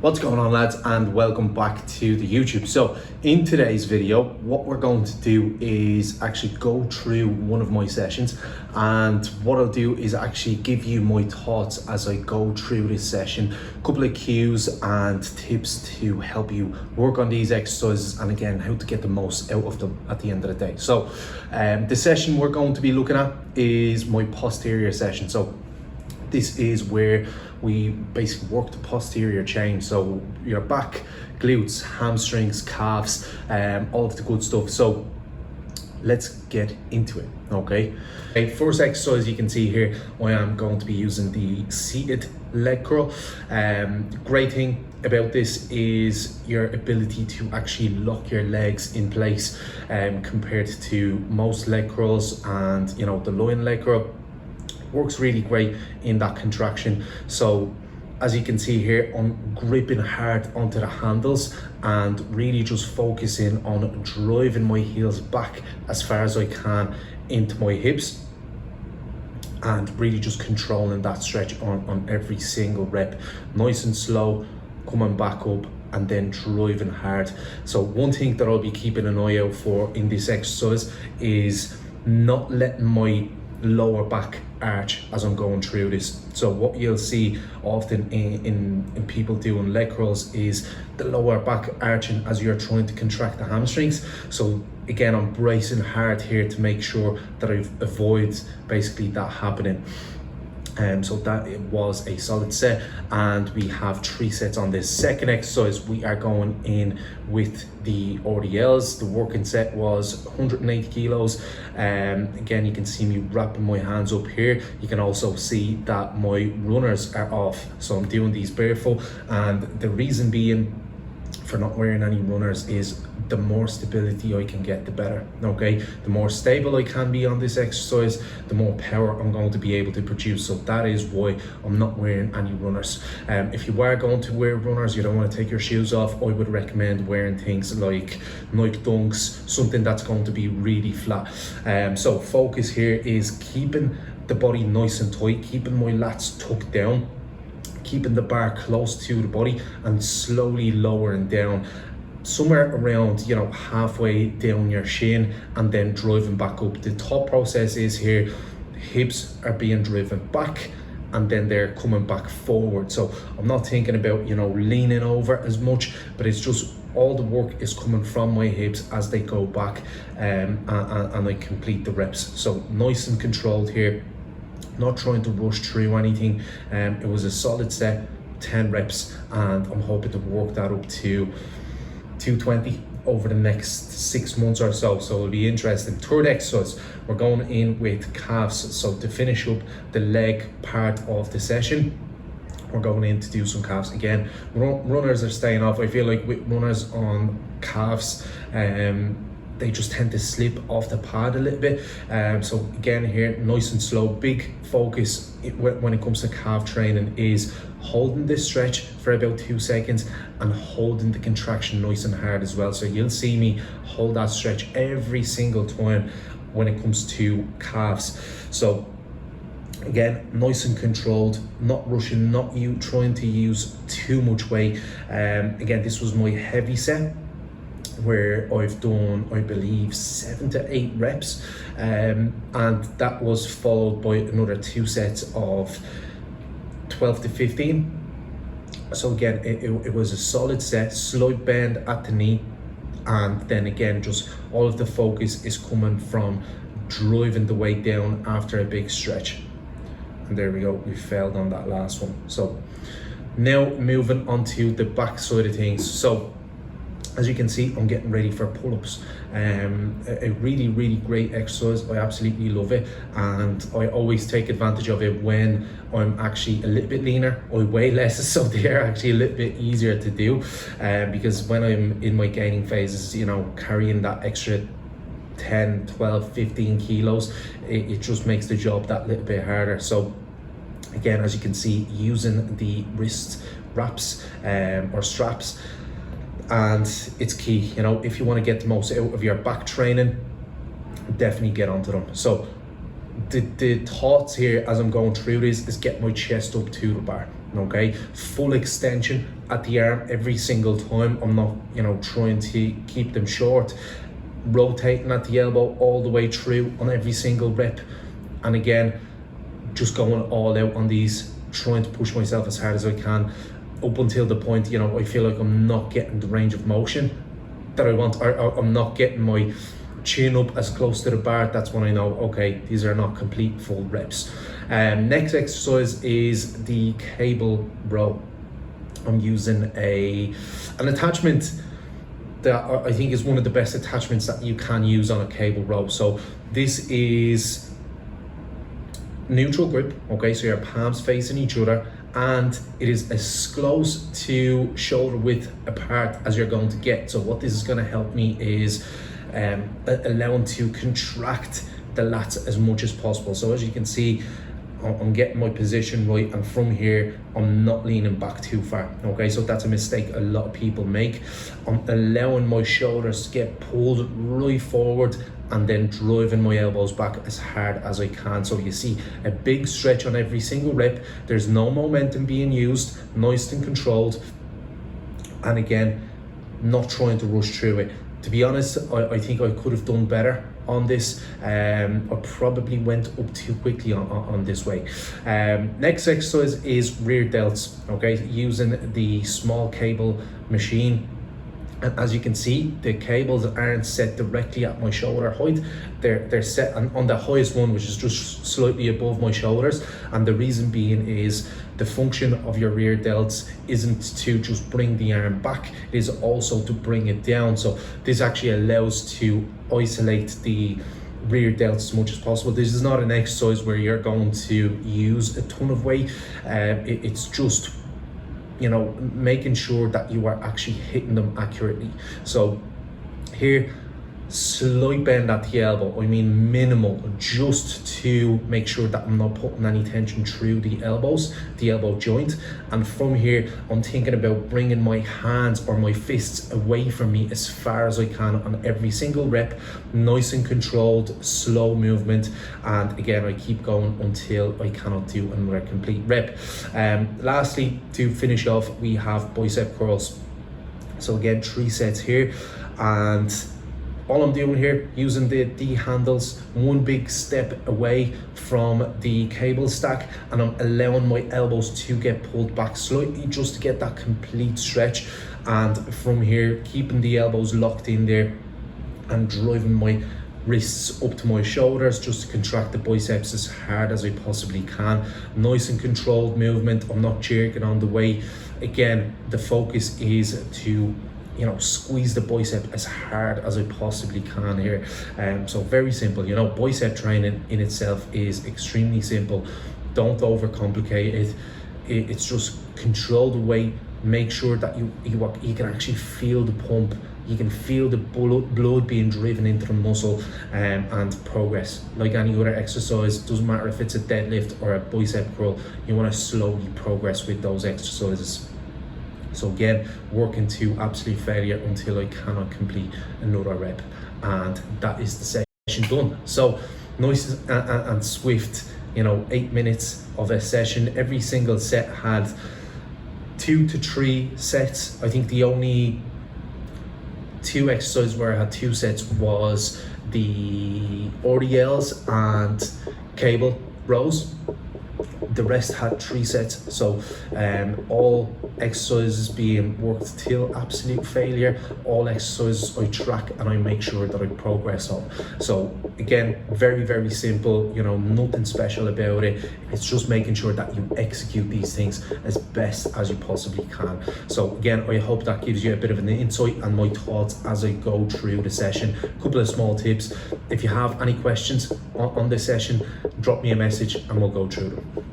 What's going on, lads, and welcome back to the YouTube. So in today's video, what we're going to do is actually go through one of my sessions, and what I'll do is actually give you my thoughts as I go through this session, a couple of cues and tips to help you work on these exercises, and again, how to get the most out of them at the end of the day. So the session we're going to be looking at is my posterior session. So this is where we basically work the posterior chain, so your back, glutes, hamstrings, calves, all of the good stuff. So let's get into it. Okay, first exercise you can see here, I am going to be using the seated leg curl. Great thing about this is your ability to actually lock your legs in place, compared to most leg curls, and the lying leg curl works really great in that contraction. So as you can see here, I'm gripping hard onto the handles and really just focusing on driving my heels back as far as I can into my hips, and really just controlling that stretch on every single rep, nice and slow, coming back up and then driving hard. So one thing that I'll be keeping an eye out for in this exercise is not letting my lower back arch as I'm going through this. So what you'll see often in people doing leg curls is the lower back arching as you're trying to contract the hamstrings. So again, I'm bracing hard here to make sure that I avoid basically that happening. So that it was a solid set, and we have 3 sets on this second exercise. We are going in with the RDLs. The working set was 180 kilos. Again, you can see me wrapping my hands up here. You can also see that my runners are off, so I'm doing these barefoot, and the reason being for not wearing any runners is the more stability I can get, the better. Okay, the more stable I can be on this exercise, the more power I'm going to be able to produce. So that is why I'm not wearing any runners. If you are going to wear runners, you don't want to take your shoes off, I would recommend wearing things like Nike Dunks, something that's going to be really flat. So focus here is keeping the body nice and tight, keeping my lats tucked down, keeping the bar close to the body, and slowly lowering down somewhere around halfway down your shin, and then driving back up. The thought process is here, hips are being driven back and then they're coming back forward. So I'm not thinking about leaning over as much, but it's just all the work is coming from my hips as they go back, and I complete the reps. So nice and controlled here, not trying to rush through anything. It was a solid set, 10 reps, and I'm hoping to work that up to 220 over the next 6 months or so. So it'll be interesting. Third exercise, we're going in with calves. So to finish up the leg part of the session, we're going in to do some calves. Again, runners are staying off. I feel like with runners on calves, they just tend to slip off the pad a little bit. So again here, nice and slow. Big focus when it comes to calf training is holding this stretch for about 2 seconds and holding the contraction nice and hard as well. So you'll see me hold that stretch every single time when it comes to calves. So again, nice and controlled, not rushing, not you trying to use too much weight. Again, this was my heavy set, where I've done, I believe, 7 to 8 reps, and that was followed by another 2 sets of 12 to 15. So again, it was a solid set, slight bend at the knee, and then again, just all of the focus is coming from driving the weight down after a big stretch. And there we go, we failed on that last one. So now moving on to the back side of things. So as you can see, I'm getting ready for pull-ups. A really, really great exercise. I absolutely love it, and I always take advantage of it when I'm actually a little bit leaner. I weigh less, so they're actually a little bit easier to do, because when I'm in my gaining phases, carrying that extra 10, 12, 15 kilos, it just makes the job that little bit harder. So again, as you can see, using the wrist wraps or straps, and it's key. If you want to get the most out of your back training, definitely get onto them. So the thoughts here as I'm going through this is get my chest up to the bar. okay? Full extension at the arm every single time. I'm not, you know, trying to keep them short. Rotating at the elbow all the way through on every single rep. And again, just going all out on these, trying to push myself as hard as I can up until the point, you know, I feel like I'm not getting the range of motion that I want, or I'm not getting my chin up as close to the bar. That's when I know, okay, these are not complete full reps. Next exercise is the cable row. I'm using an attachment that I think is one of the best attachments that you can use on a cable row. So this is neutral grip, okay, so your palms facing each other, and it is as close to shoulder width apart as you're going to get. So what this is going to help me is allowing to contract the lats as much as possible. So as you can see, I'm getting my position right, and from here I'm not leaning back too far, okay? So that's a mistake a lot of people make. I'm allowing my shoulders to get pulled right forward and then driving my elbows back as hard as I can. So you see a big stretch on every single rep. There's no momentum being used, nice and controlled, and again, not trying to rush through it. To be honest, I think I could have done better on this. I probably went up too quickly on this way. Next exercise is rear delts, okay, using the small cable machine. And as you can see, the cables aren't set directly at my shoulder height. They're set on the highest one, which is just slightly above my shoulders. And the reason being is the function of your rear delts isn't to just bring the arm back, it is also to bring it down. So this actually allows to isolate the rear delts as much as possible. This is not an exercise where you're going to use a ton of weight. It's just, you know, making sure that you are actually hitting them accurately. So here, slight bend at the elbow, I mean minimal, just to make sure that I'm not putting any tension through the elbows, the elbow joint. And from here, I'm thinking about bringing my hands or my fists away from me as far as I can on every single rep, nice and controlled, slow movement. And again, I keep going until I cannot do another complete rep. Lastly, to finish off, we have bicep curls. So again, 3 sets here, and all I'm doing here, using the D handles, one big step away from the cable stack, and I'm allowing my elbows to get pulled back slightly just to get that complete stretch. And from here, keeping the elbows locked in there and driving my wrists up to my shoulders just to contract the biceps as hard as I possibly can. Nice and controlled movement. I'm not jerking on the way. Again, the focus is to, you know, squeeze the bicep as hard as I possibly can here. So very simple, you know, bicep training in itself is extremely simple. Don't overcomplicate it. It's just control the weight, make sure that you can actually feel the pump, you can feel the blood being driven into the muscle, and progress. Like any other exercise, doesn't matter if it's a deadlift or a bicep curl, you want to slowly progress with those exercises. So again, working to absolute failure until I cannot complete another rep, and that is the session done. So nice and swift, you know, 8 minutes of a session. Every single set had 2 to 3 sets. I think the only 2 exercises where I had 2 sets was the RDLs and cable rows. The rest had 3 sets. So all exercises being worked till absolute failure. All exercises I track and I make sure that I progress on. So again, very, very simple, you know, nothing special about it. It's just making sure that you execute these things as best as you possibly can. So again, I hope that gives you a bit of an insight and my thoughts as I go through the session. A couple of small tips. If you have any questions on this session, drop me a message and we'll go through them.